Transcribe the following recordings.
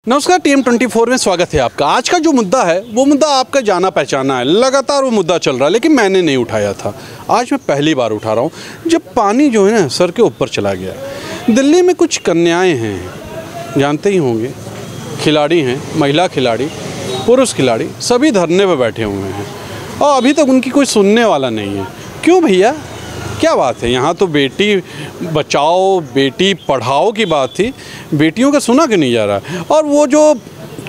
नमस्कार, TM24 में स्वागत है आपका। आज का जो मुद्दा है वो मुद्दा आपका जाना पहचाना है, लगातार वो मुद्दा चल रहा है, लेकिन मैंने नहीं उठाया था। आज मैं पहली बार उठा रहा हूँ जब पानी जो है ना सर के ऊपर चला गया। दिल्ली में कुछ कन्याएं हैं, जानते ही होंगे, खिलाड़ी हैं, महिला खिलाड़ी, पुरुष खिलाड़ी, सभी धरने पर बैठे हुए हैं और अभी तक उनकी कोई सुनने वाला नहीं है। क्यों भैया, क्या बात है? यहाँ तो बेटी बचाओ बेटी पढ़ाओ की बात थी, बेटियों का सुना क्यों नहीं जा रहा है? और वो जो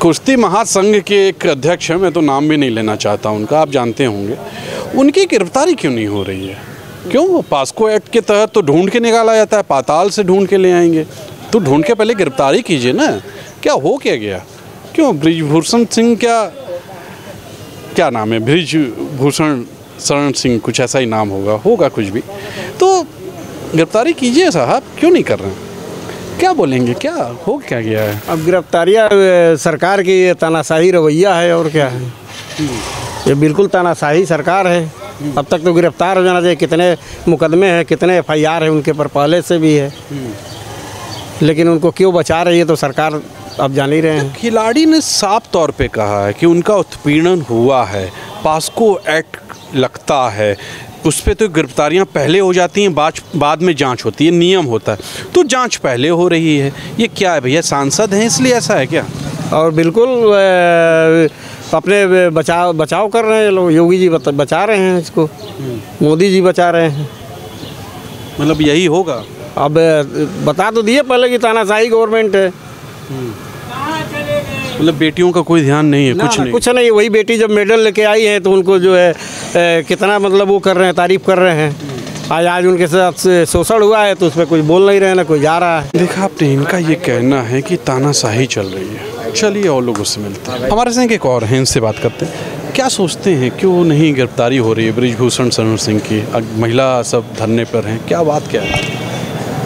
कुश्ती महासंघ के एक अध्यक्ष हैं, मैं तो नाम भी नहीं लेना चाहता उनका, आप जानते होंगे, उनकी गिरफ्तारी क्यों नहीं हो रही है? क्यों? पास्को एक्ट के तहत तो ढूंढ के निकाला जाता है, पाताल से ढूंढ के ले आएंगे, तो ढूंढ के पहले गिरफ्तारी कीजिए ना। क्या हो क्या गया? क्यों ब्रिजभूषण सिंह, क्या नाम है, ब्रिजभूषण शरण सिंह, कुछ ऐसा ही नाम होगा कुछ भी, तो गिरफ्तारी कीजिए साहब, क्यों नहीं कर रहे हैं? क्या बोलेंगे, क्या गया है? अब गिरफ्तारियाँ सरकार की तानाशाही रवैया है, और क्या है, ये बिल्कुल तानाशाही सरकार है। अब तक तो गिरफ्तार हो जाना चाहिए। कितने मुकदमे हैं, कितने FIR है उनके पर पहले से भी है, लेकिन उनको क्यों बचा रही है तो सरकार अब जान ही रहे हैं। खिलाड़ी ने साफ तौर पे कहा है कि उनका उत्पीड़न हुआ है, पास्को एक्ट लगता है, उस पर तो गिरफ्तारियां पहले हो जाती हैं, बाद में जांच होती है, नियम होता है, तो जांच पहले हो रही है। ये क्या है भैया, सांसद हैं इसलिए ऐसा है क्या? और बिल्कुल अपने बचाव कर रहे हैं लोग। योगी जी बचा रहे हैं इसको, मोदी जी बचा रहे हैं। मतलब यही होगा? अब बता तो दिए पहले कि तानाशाही गवर्नमेंट है। मतलब बेटियों का कोई ध्यान नहीं है? कुछ नहीं। वही बेटी जब मेडल लेके आई है तो उनको जो है कितना मतलब वो कर रहे हैं, तारीफ कर रहे हैं। आज उनके साथ शोषण हुआ है तो उस पर कुछ बोल नहीं रहे हैं, ना कोई जा रहा है। देखा आपने, इनका ये कहना है कि तानाशाही चल रही है। चलिए और लोगों से मिलते हैं, हमारे संग एक और हैं, इनसे बात करते हैं। क्या सोचते हैं, क्यों नहीं गिरफ्तारी हो रही है ब्रिजभूषण शरण सिंह की? महिला सब धरने पर हैं, क्या बात क्या है?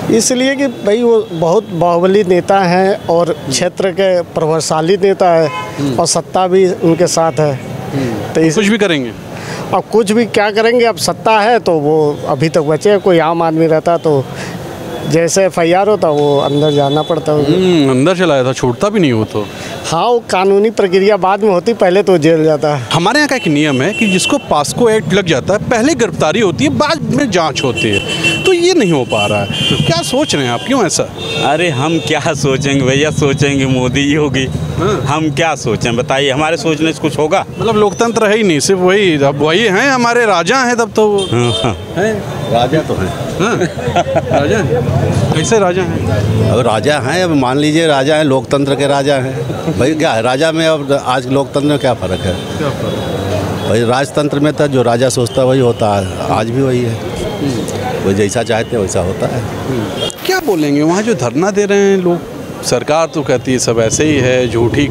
इसलिए कि भाई वो बहुत बाहुबली नेता हैं और क्षेत्र के प्रभावशाली नेता है और सत्ता भी उनके साथ है, तो कुछ भी करेंगे। अब कुछ भी क्या करेंगे, अब सत्ता है तो वो अभी तक बचे। कोई आम आदमी रहता तो जैसे FIR होता वो अंदर जाना पड़ता। अंदर चलाया था, छूटता भी नहीं हो तो। हाँ, वो कानूनी प्रक्रिया बाद में होती, पहले तो जेल जाता है। हमारे यहाँ का एक नियम है कि जिसको पास्को एक्ट लग जाता है पहले गिरफ्तारी होती है, बाद में जांच होती है, तो ये नहीं हो पा रहा है। तो क्या सोच रहे हैं आप, क्यों ऐसा? अरे हम क्या सोचेंगे भैया, सोचेंगे मोदी जी होगी। हम क्या सोचें बताइए, हमारे सोचने से कुछ होगा? मतलब लोकतंत्र है ही नहीं, सिर्फ वही, अब वही हैं हमारे राजा हैं, तब तो हैं, राजा तो हैं। राजा कैसे राजा हैं? अब राजा हैं, अब मान लीजिए राजा हैं, लोकतंत्र के राजा हैं भाई। क्या है राजा में, अब आज लोकतंत्र में क्या फ़र्क है? भाई राजतंत्र में तो जो राजा सोचता वही होता है, आज भी वही है, वो जैसा चाहते वैसा होता है। क्या बोलेंगे वहाँ जो धरना दे रहे हैं लोग? सरकार तो कहती है सब ऐसे ही है, झूठी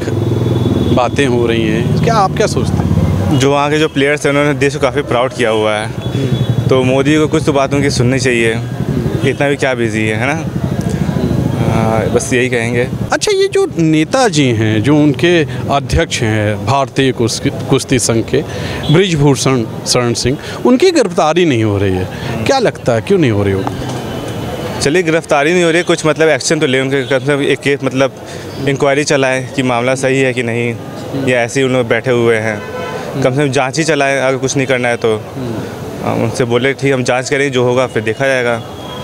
बातें हो रही हैं, क्या आप क्या सोचते हैं? जो वहाँ के जो प्लेयर्स हैं उन्होंने देश को काफ़ी प्राउड किया हुआ है, तो मोदी को कुछ तो बातों की सुननी चाहिए। इतना भी क्या बिजी है ना? बस यही कहेंगे। अच्छा, ये जो नेताजी हैं, जो उनके अध्यक्ष हैं भारतीय कुश्ती संघ के, ब्रिजभूषण शरण सिंह, उनकी गिरफ्तारी नहीं हो रही है, क्या लगता है क्यों नहीं हो रही हो? चलिए गिरफ्तारी नहीं हो रही है, कुछ मतलब एक्शन तो ले, उनके कम से कम एक केस मतलब इंक्वायरी चलाए कि मामला सही है कि नहीं, या ऐसे ही उन्होंने बैठे हुए हैं। कम से कम जांच ही चलाए, अगर कुछ नहीं करना है तो उनसे बोले ठीक हम जांच करें, जो होगा फिर देखा जाएगा।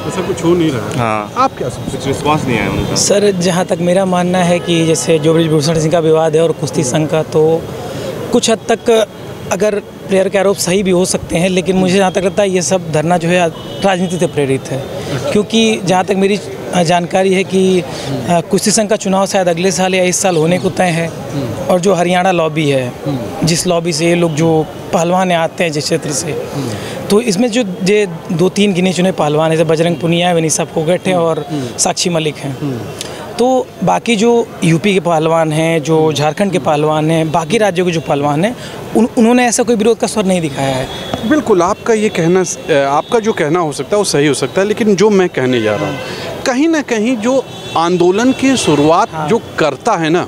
ऐसा कुछ हो नहीं रहा है। हाँ, आप क्या सोचते हैं? कुछ रिस्पॉन्स नहीं आया उनका। सर, जहाँ तक मेरा मानना है कि जैसे जो ब्रिजभूषण सिंह का विवाद है और कुश्ती संघ का, तो कुछ हद तक अगर प्लेयर के आरोप सही भी हो सकते हैं, लेकिन मुझे जहाँ तक लगता है ये सब धरना जो है राजनीति से प्रेरित है। क्योंकि जहाँ तक मेरी जानकारी है कि कुश्ती संघ का चुनाव शायद अगले साल या इस साल होने को तय है, और जो हरियाणा लॉबी है, जिस लॉबी से ये लोग जो पहलवान आते हैं जिस क्षेत्र से, तो इसमें जो ये 2-3 गिने चुने पहलवान हैं, बजरंग पुनिया, विनीसा फोगट हैं और साक्षी मलिक हैं, तो बाकी जो यूपी के पहलवान हैं, जो झारखंड के पहलवान हैं, बाकी राज्यों के जो पहलवान हैं, उन्होंने ऐसा कोई विरोध का स्वर नहीं दिखाया है। बिल्कुल, आपका ये कहना, आपका जो कहना हो सकता है वो सही हो सकता है, लेकिन जो मैं कहने जा रहा हूँ, कहीं ना कहीं जो आंदोलन की शुरुआत जो करता है ना,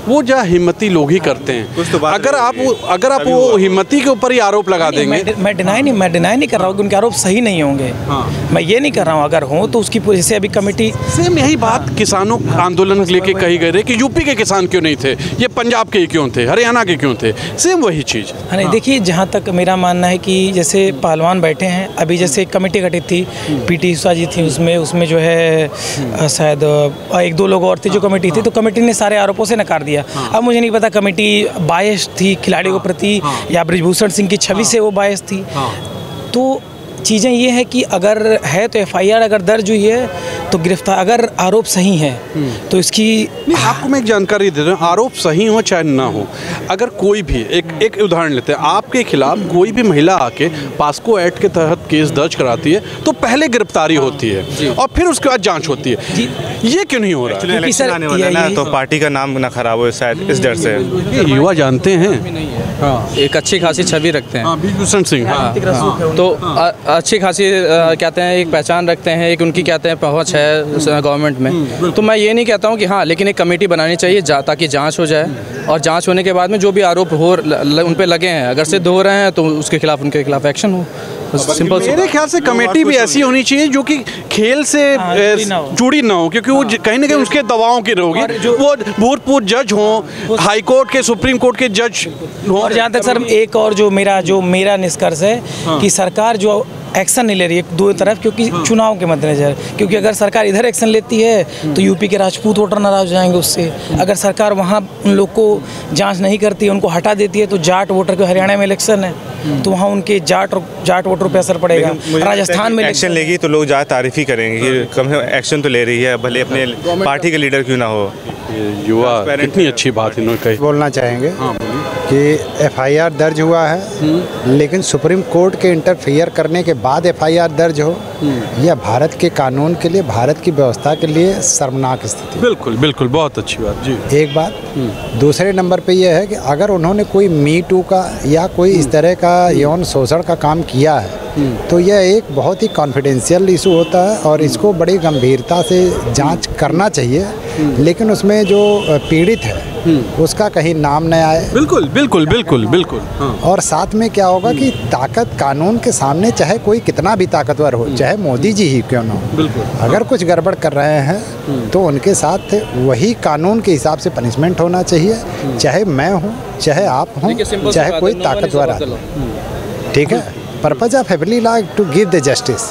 वो जो हिम्मती लोग ही करते हैं। तो बात अगर आप वो हिम्मती के ऊपर ही आरोप लगा देंगे। मैं डिनाई नहीं कर रहा हूँ कि उनके आरोप सही नहीं होंगे। मैं ये नहीं कर रहा हूँ, अगर हों तो उसकी जैसे अभी कमेटी सेम यही बात किसानों आंदोलन लेके कही गई रही कि यूपी के किसान क्यों नहीं थे, ये पंजाब के क्यों थे, हरियाणा के क्यों थे, सेम वही चीज़। नहीं, देखिए जहाँ तक मेरा मानना है कि जैसे पहलवान बैठे हैं, अभी जैसे कमेटी गठित थी, पीटी उषा जी थी उसमें जो है शायद 1-2 लोग और थे जो कमेटी थी, तो कमेटी ने सारे आरोपों से नकार दिया। अब मुझे नहीं पता कमेटी बायस थी खिलाड़ी के प्रति या बृजभूषण सिंह की छवि से वो बायस थी। तो चीज़ें ये है कि अगर है तो एफआईआर अगर दर्ज हुई है तो गिरफ्तार, अगर आरोप सही है तो इसकी आपको मैं एक जानकारी दे रहा हूँ, आरोप सही हो चाहे ना हो, अगर कोई भी एक उदाहरण लेते हैं, आपके खिलाफ कोई भी महिला आके पास्को एक्ट के तहत केस दर्ज कराती है तो पहले गिरफ्तारी होती है और फिर उसके बाद जांच होती है। ये क्यों नहीं हो रहा है? इलेक्शन आने वाला है ना, तो पार्टी का नाम ना खराब हो शायद इस डर से। ये युवा जानते हैं, एक अच्छी खासी छवि रखते हैं। बृजभूषण सिंह तो अच्छी खासी कहते हैं एक पहचान रखते हैं, एक उनकी कहते हैं पहुंच है गवर्नमेंट में। तो मैं ये नहीं कहता हूं कि हाँ, लेकिन एक कमेटी बनानी चाहिए ताकि जांच हो जाए, और जांच होने के बाद में जो भी आरोप उन पे लगे हैं अगर सिद्ध हो रहे हैं तो उसके खिलाफ उनके खिलाफ एक्शन हो। सिंपल। मेरे ख्याल से कमेटी भी ऐसी होनी चाहिए जो कि खेल से जुड़ी ना हो, क्योंकि वो कहीं ना कहीं उसके दबाव की रहोगी। वो भूतपूर्व जज हों, हाई कोर्ट के, सुप्रीम कोर्ट के जज हों। और जहाँ तक सर एक और जो मेरा निष्कर्ष है कि सरकार जो एक्शन नहीं ले रही है दो तरफ, क्योंकि चुनाव के मद्देनजर, क्योंकि अगर सरकार इधर एक्शन लेती है तो यूपी के राजपूत वोटर नाराज हो जाएंगे उससे। अगर सरकार वहाँ उन लोग को जांच नहीं करती है, उनको हटा देती है, तो जाट वोटर के हरियाणा में इलेक्शन है तो वहाँ उनके जाट वोटर पे असर पड़ेगा। राजस्थान में एक्शन लेगी तो लोग ज़्यादा तारीफ ही करेंगे कि कम से कम एक्शन तो ले रही है, भले अपने पार्टी के लीडर क्यों ना हो। युवा कितनी अच्छी बात इन्होंने कही। बोलना चाहेंगे कि एफआईआर दर्ज हुआ है, लेकिन सुप्रीम कोर्ट के इंटरफियर करने के बाद एफआईआर दर्ज हो, यह भारत के कानून के लिए, भारत की व्यवस्था के लिए शर्मनाक स्थिति। बिल्कुल बिल्कुल, बहुत अच्छी बात जी। एक बात। दूसरे नंबर पे यह है कि अगर उन्होंने कोई मी टू का या कोई इस तरह का यौन शोषण का काम किया है तो यह एक बहुत ही कॉन्फिडेंशियल इशू होता है और इसको बड़ी गंभीरता से जांच करना चाहिए, लेकिन उसमें जो पीड़ित है उसका कहीं नाम न आए। बिल्कुल बिल्कुल बिल्कुल बिल्कुल। और साथ में क्या होगा कि ताकत कानून के सामने चाहे कोई कितना भी ताकतवर हो, चाहे मोदी जी ही क्यों ना हो, अगर कुछ गड़बड़ कर रहे हैं तो उनके साथ वही कानून के हिसाब से पनिशमेंट होना चाहिए, चाहे मैं हूँ, चाहे आप हों, चाहे कोई ताकतवर आदमी। ठीक है, purpose of heavenly law to give the justice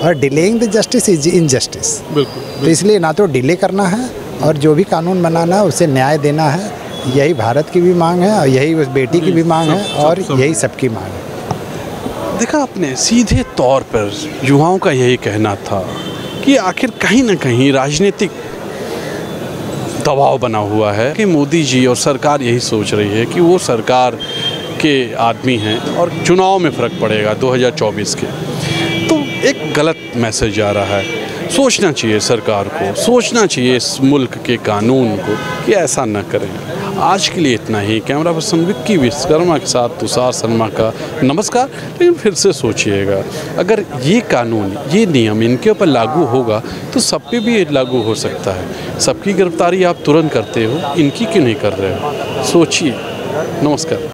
और delaying the justice is injustice. तो इसलिए ना तो डिले करना है और जो भी कानून बनाना है उसे न्याय देना है। यही भारत की भी मांग है और यही उस बेटी की भी मांग है और यही सबकी मांग है। देखा आपने, सीधे तौर पर युवाओं का यही कहना था कि आखिर कहीं ना कहीं राजनीतिक दबाव बना हुआ है कि मोदी जी और सरकार यही सोच रही है कि वो सरकार के आदमी हैं और चुनाव में फ़र्क पड़ेगा 2024 के। तो एक गलत मैसेज आ रहा है। सोचना चाहिए सरकार को, सोचना चाहिए इस मुल्क के कानून को कि ऐसा न करें। आज के लिए इतना ही। कैमरा पर्सन विक्की विश्वकर्मा के साथ तुषार शर्मा का नमस्कार। लेकिन फिर से सोचिएगा, अगर ये कानून, ये नियम इनके ऊपर लागू होगा तो सब पे भी लागू हो सकता है। सबकी गिरफ्तारी आप तुरंत करते हो, इनकी क्यों नहीं कर रहे हो? सोचिए। नमस्कार।